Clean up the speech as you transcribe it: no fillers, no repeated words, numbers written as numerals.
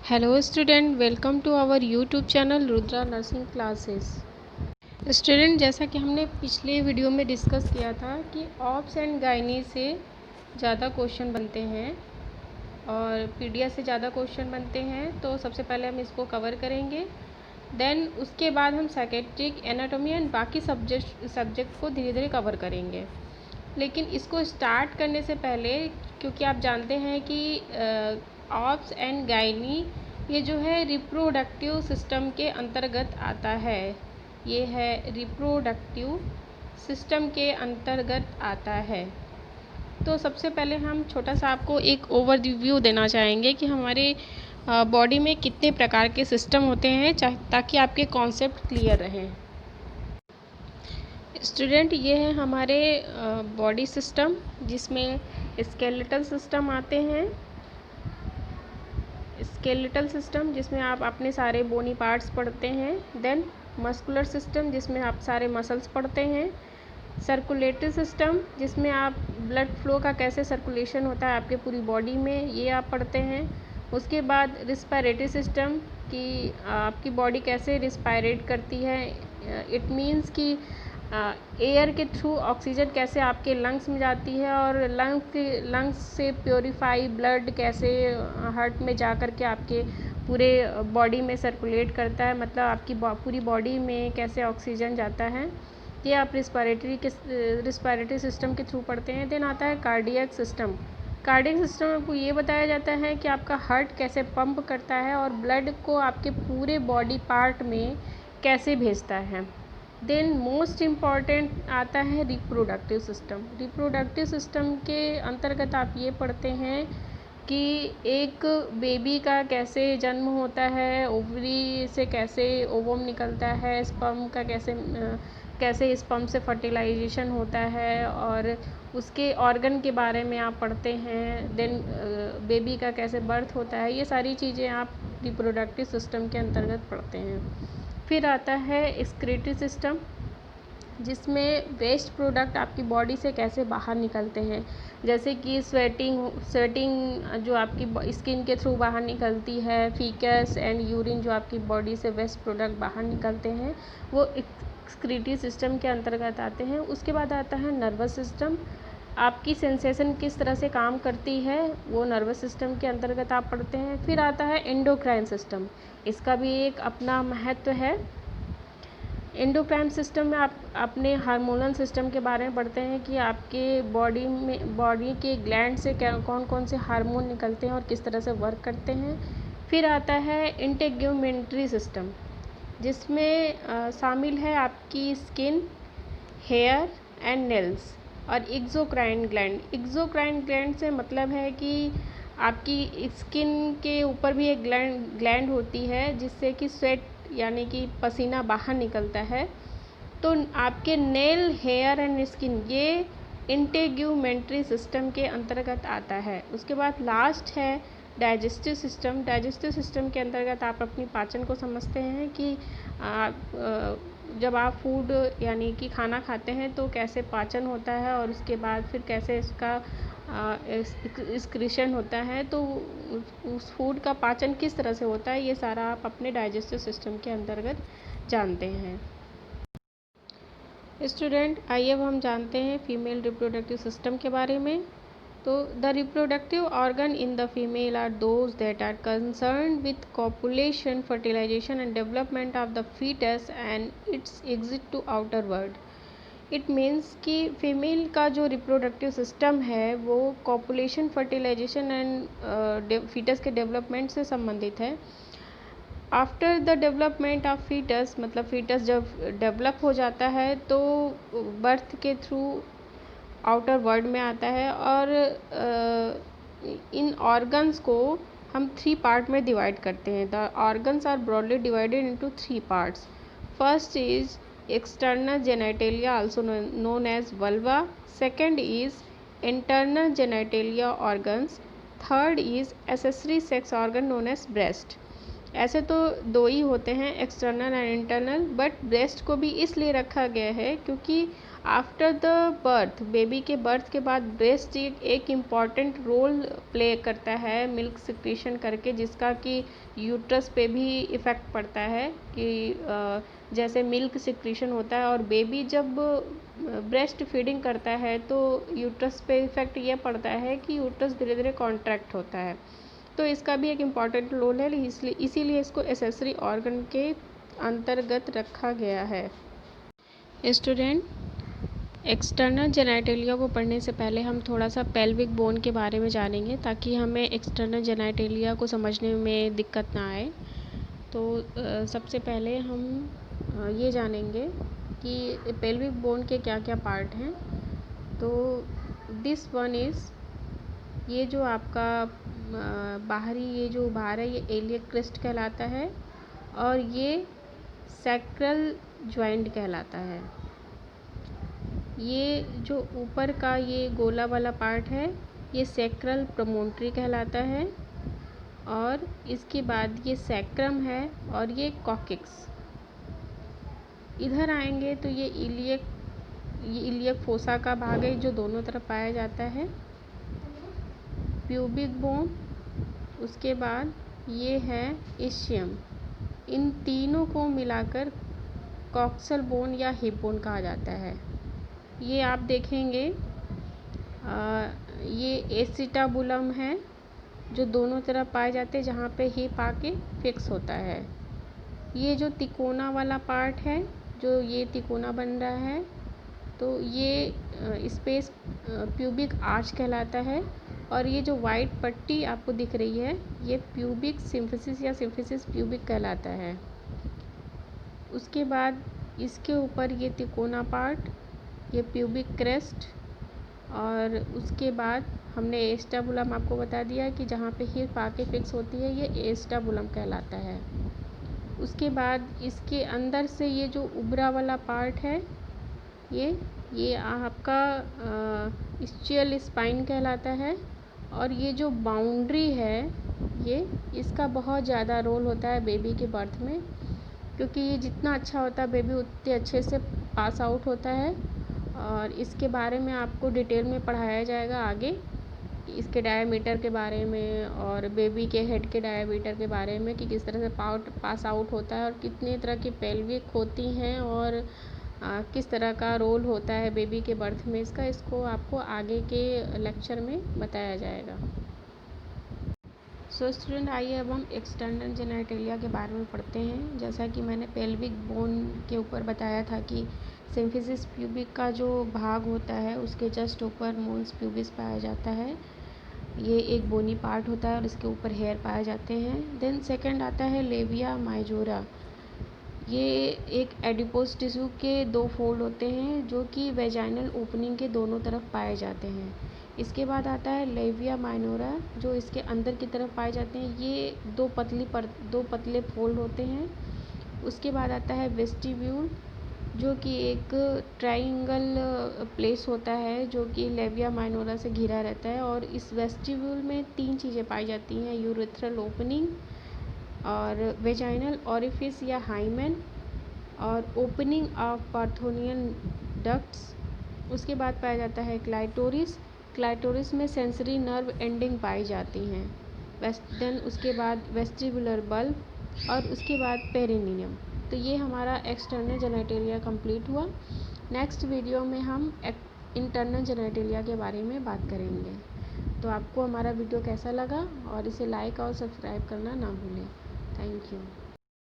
Hello student, welcome to our YouTube channel Rudra nursing classes. Student, जैसा कि हमने पिछले वीडियो में डिस्कस किया था कि ऑब्स एंड गायनी से ज़्यादा क्वेश्चन बनते हैं और पीडिया से ज़्यादा क्वेश्चन बनते हैं, तो सबसे पहले हम इसको कवर करेंगे। देन उसके बाद हम साइकेट्रिक, एनाटॉमी एंड बाकी सब्जेक्ट को धीरे धीरे कवर करेंगे। लेकिन इसको स्टार्ट करने से पहले, क्योंकि आप जानते हैं कि ऑब्स एंड गायनी ये जो है रिप्रोडक्टिव सिस्टम के अंतर्गत आता है। ये है रिप्रोडक्टिव सिस्टम के अंतर्गत आता है। तो सबसे पहले हम छोटा सा आपको एक ओवरव्यू देना चाहेंगे कि हमारे बॉडी में कितने प्रकार के सिस्टम होते हैं, ताकि आपके कॉन्सेप्ट क्लियर रहें। स्टूडेंट, ये है हमारे बॉडी सिस्टम, जिसमें स्केलेटल सिस्टम आते हैं। स्केलेटल सिस्टम जिसमें आप अपने सारे बोनी पार्ट्स पढ़ते हैं। देन मस्कुलर सिस्टम जिसमें आप सारे मसल्स पढ़ते हैं। सर्कुलेटरी सिस्टम जिसमें आप ब्लड फ्लो का कैसे सर्कुलेशन होता है आपके पूरी बॉडी में, ये आप पढ़ते हैं। उसके बाद रिस्पायरेटरी सिस्टम कि आपकी बॉडी कैसे रिस्पायरेट करती है। इट मीन्स कि एयर के थ्रू ऑक्सीजन कैसे आपके लंग्स में जाती है और लंग्स से प्योरीफाई ब्लड कैसे हार्ट में जा कर के आपके पूरे बॉडी में सर्कुलेट करता है, मतलब आपकी पूरी बॉडी में कैसे ऑक्सीजन जाता है। ये आप रिस्पायरेटरी सिस्टम के थ्रू पढ़ते हैं। देन आता है कार्डियक सिस्टम। कार्डियक सिस्टम में आपको ये बताया जाता है कि आपका हार्ट कैसे पंप करता है और ब्लड को आपके पूरे बॉडी पार्ट में कैसे भेजता है। देन मोस्ट इम्पॉर्टेंट आता है रिप्रोडक्टिव सिस्टम। रिप्रोडक्टिव सिस्टम के अंतर्गत आप ये पढ़ते हैं कि एक बेबी का कैसे जन्म होता है, ओवरी से कैसे ओवम निकलता है, स्पर्म का कैसे स्पर्म से फर्टिलाइजेशन होता है और उसके ऑर्गन के बारे में आप पढ़ते हैं। देन बेबी का कैसे बर्थ होता है, ये सारी चीज़ें आप रिप्रोडक्टिव सिस्टम के अंतर्गत पढ़ते हैं। फिर आता है एक्सक्रीटरी सिस्टम, जिसमें वेस्ट प्रोडक्ट आपकी बॉडी से कैसे बाहर निकलते हैं, जैसे कि स्वेटिंग जो आपकी स्किन के थ्रू बाहर निकलती है, फीकस एंड यूरिन जो आपकी बॉडी से वेस्ट प्रोडक्ट बाहर निकलते हैं, वो एक्सक्रीटरी सिस्टम के अंतर्गत आते हैं। उसके बाद आता है नर्वस सिस्टम। आपकी सेंसेशन किस तरह से काम करती है, वो नर्वस सिस्टम के अंतर्गत आप पढ़ते हैं। फिर आता है एंडोक्राइन सिस्टम। इसका भी एक अपना महत्व है। एंडोक्राइन सिस्टम में आप अपने हार्मोनल सिस्टम के बारे में पढ़ते हैं कि आपके बॉडी के ग्लैंड से कौन कौन से हार्मोन निकलते हैं और किस तरह से वर्क करते हैं। फिर आता है इंटेग्यूमेंट्री सिस्टम, जिसमें शामिल है आपकी स्किन, हेयर एंड नेल्स और एक्सोक्राइन ग्लैंड। एक्सोक्राइन ग्लैंड से मतलब है कि आपकी स्किन के ऊपर भी एक ग्लैंड होती है, जिससे कि स्वेट यानी कि पसीना बाहर निकलता है। तो आपके नेल, हेयर एंड स्किन ये इंटेग्यूमेंट्री सिस्टम के अंतर्गत आता है। उसके बाद लास्ट है डाइजेस्टिव सिस्टम। डाइजेस्टिव सिस्टम के अंतर्गत आप अपनी पाचन को समझते हैं कि जब आप फूड यानी कि खाना खाते हैं तो कैसे पाचन होता है और उसके बाद फिर कैसे इसका एक्सक्रीशन होता है, तो उस फूड का पाचन किस तरह से होता है, ये सारा आप अपने डाइजेस्टिव सिस्टम के अंतर्गत जानते हैं। स्टूडेंट, आइए अब हम जानते हैं फीमेल रिप्रोडक्टिव सिस्टम के बारे में। तो the reproductive organ in the female are those that are concern with copulation, fertilisation and development of the foetus and its exit to outer world. It means कि फीमेल का जो reproductive system है वो copulation, fertilisation and foetus के development से संबंधित है। After the development of foetus, मतलब फीटस जब डेवलप हो जाता है तो बर्थ के थ्रू आउटर वर्ल्ड में आता है और इन ऑर्गन्स को हम 3 पार्ट में डिवाइड करते हैं। The organs are broadly divided into 3 parts. First is external genitalia, also known as vulva. Second is internal genitalia organs. Third is accessory sex organ known as breast. ऐसे तो 2 ही होते हैं, external and internal, but breast को भी इसलिए रखा गया है क्योंकि आफ्टर द बर्थ, बेबी के बर्थ के बाद ब्रेस्ट एक इम्पॉर्टेंट रोल प्ले करता है मिल्क सिक्रीशन करके, जिसका कि यूट्रस पे भी इफ़ेक्ट पड़ता है कि जैसे मिल्क सिक्रीशन होता है, और बेबी जब ब्रेस्ट फीडिंग करता है तो यूट्रस पे इफ़ेक्ट ये पड़ता है कि यूट्रस धीरे धीरे कॉन्ट्रैक्ट होता है। तो इसका भी एक इम्पॉर्टेंट रोल है, इसीलिए इसको एसेसरी ऑर्गन के अंतर्गत रखा गया है। स्टूडेंट, एक्सटर्नल जेनाइटेलिया को पढ़ने से पहले हम थोड़ा सा पेल्विक बोन के बारे में जानेंगे, ताकि हमें एक्सटर्नल जेनाइटेलिया को समझने में दिक्कत ना आए। तो सबसे पहले हम ये जानेंगे कि पेल्विक बोन के क्या क्या पार्ट हैं। तो दिस वन इज़, ये जो आपका बाहरी ये जो भार है ये एलियक क्रिस्ट कहलाता है, और ये सैक्रल जॉइंट कहलाता है। ये जो ऊपर का ये गोला वाला पार्ट है ये सैक्रल प्रमोन्ट्री कहलाता है, और इसके बाद ये सैक्रम है, और ये कॉक्सिक्स। इधर आएंगे तो ये इलियक फोसा का भाग है जो दोनों तरफ पाया जाता है। प्यूबिक बोन, उसके बाद ये है इशियम। इन तीनों को मिलाकर कॉक्सल बोन या हिप बोन कहा जाता है। ये आप देखेंगे ये एसिटाबुलम है जो दोनों तरफ पाए जाते हैं, जहाँ पे हिप आके फिक्स होता है। ये जो तिकोना वाला पार्ट है, जो ये तिकोना बन रहा है, तो ये स्पेस प्यूबिक आर्च कहलाता है, और ये जो वाइट पट्टी आपको दिख रही है ये प्यूबिक सिम्फिसिस या सिम्फिसिस प्यूबिक कहलाता है। उसके बाद इसके ऊपर ये तिकोना पार्ट, ये प्यूबिक क्रेस्ट, और उसके बाद हमने एस्टाबुलम आपको बता दिया कि जहाँ पे हिप आके फिक्स होती है ये एस्टाबुलम कहलाता है। उसके बाद इसके अंदर से ये जो उभरा वाला पार्ट है ये आपका स्चियल स्पाइन कहलाता है, और ये जो बाउंड्री है ये इसका बहुत ज़्यादा रोल होता है बेबी के बर्थ में, क्योंकि ये जितना अच्छा होता है बेबी उतने अच्छे से पास आउट होता है। और इसके बारे में आपको डिटेल में पढ़ाया जाएगा आगे, इसके डायमीटर के बारे में और बेबी के हेड के डायमीटर के बारे में, कि किस तरह से पास आउट होता है और कितने तरह की पेल्विक होती हैं, और किस तरह का रोल होता है बेबी के बर्थ में इसको आपको आगे के लेक्चर में बताया जाएगा। सो स्टूडेंट, आइए अब हम एक्सटर्नल जेनाइटेलिया के बारे में पढ़ते हैं। जैसा कि मैंने पेल्विक बोन के ऊपर बताया था कि सिम्फिसिस प्यूबिक का जो भाग होता है उसके जस्ट ऊपर मोन्स प्यूबिस पाया जाता है। ये एक बोनी पार्ट होता है और इसके ऊपर हेयर पाए जाते हैं। देन सेकंड आता है लेविया माइजोरा। ये एक एडिपोज टिश्यू के 2 फोल्ड होते हैं जो कि वेजाइनल ओपनिंग के दोनों तरफ पाए जाते हैं। इसके बाद आता है लेविया माइनोरा जो इसके अंदर की तरफ पाए जाते हैं। ये 2 पतले फोल्ड होते हैं। उसके बाद आता है वेस्टिब्यूल जो कि एक ट्रायंगल प्लेस होता है जो कि लेविया माइनोरा से घिरा रहता है, और इस वेस्टिब्यूल में 3 चीज़ें पाई जाती हैं, यूरेथ्रल ओपनिंग और वेजाइनल ओरिफिस या हाइमेन और ओपनिंग ऑफ पार्थोनियन डक्ट्स। उसके बाद पाया जाता है क्लाइटोरिस में सेंसरी नर्व एंडिंग पाई जाती हैं। देन उसके बाद वेस्टिबुलर बल्ब, और उसके बाद पेरिनियम। तो ये हमारा एक्सटर्नल जेनाइटेलिया कंप्लीट हुआ। नेक्स्ट वीडियो में हम इंटरनल जेनाइटेलिया के बारे में बात करेंगे। तो आपको हमारा वीडियो कैसा लगा, और इसे लाइक और सब्सक्राइब करना ना भूलें। Thank you.